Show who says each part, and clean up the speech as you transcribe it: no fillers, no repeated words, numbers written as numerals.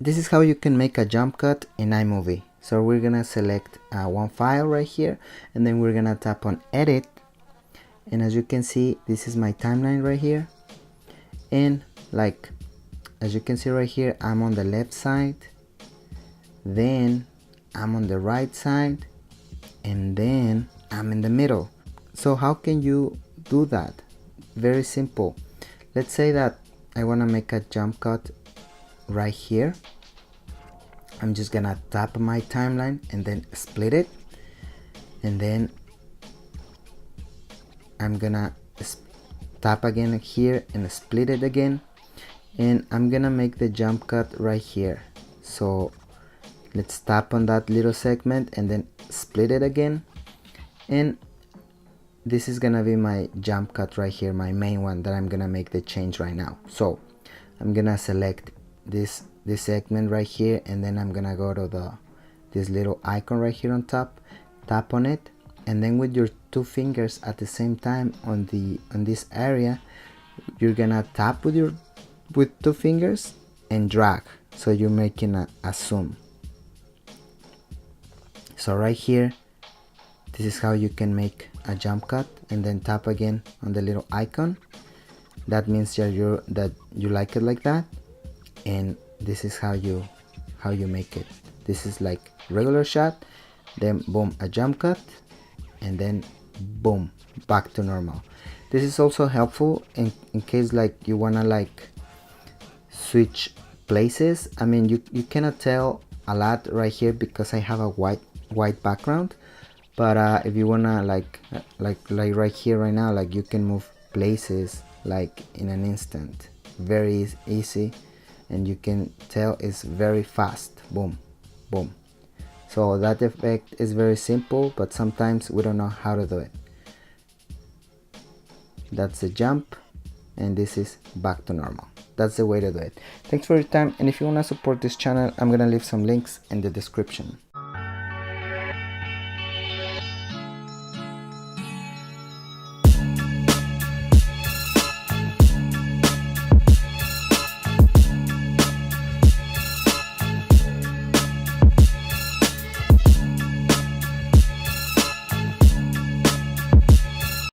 Speaker 1: this is how you can make a jump cut in iMovie. So we're gonna select one file right here, and then we're gonna tap on edit, and as you can see, this is my timeline right here, and like as you can see right here, I'm on the left side, then I'm on the right side, and then I'm in the middle. So how can you do that? Very simple. Let's say that I want to make a jump cut right here. I'm just gonna tap my timeline and then split it, and then I'm gonna tap again here and split it again, and I'm gonna make the jump cut right here. So let's tap on that little segment and then split it again, and this is gonna be my jump cut right here, my main one that I'm gonna make the change right now. So I'm gonna select this segment right here, and then I'm gonna go to this little icon right here on top, tap on it, and then with your two fingers at the same time on this area, you're gonna tap with two fingers and drag, so you're making a zoom. So right here, this is how you can make a jump cut, and then tap again on the little icon. That means that you like it like that, and this is how you make it. This is like regular shot, then boom, a jump cut, and then boom, back to normal. This is also helpful in case like you wanna like switch places. I mean, you cannot tell a lot right here because I have a white background, but if you wanna like right here right now, like you can move places like in an instant, very easy, and you can tell it's very fast. Boom, boom. So that effect is very simple, but sometimes we don't know how to do it. That's the jump, and this is back to normal. That's the way to do it. Thanks for your time, and if you want to support this channel, I'm gonna leave some links in the description.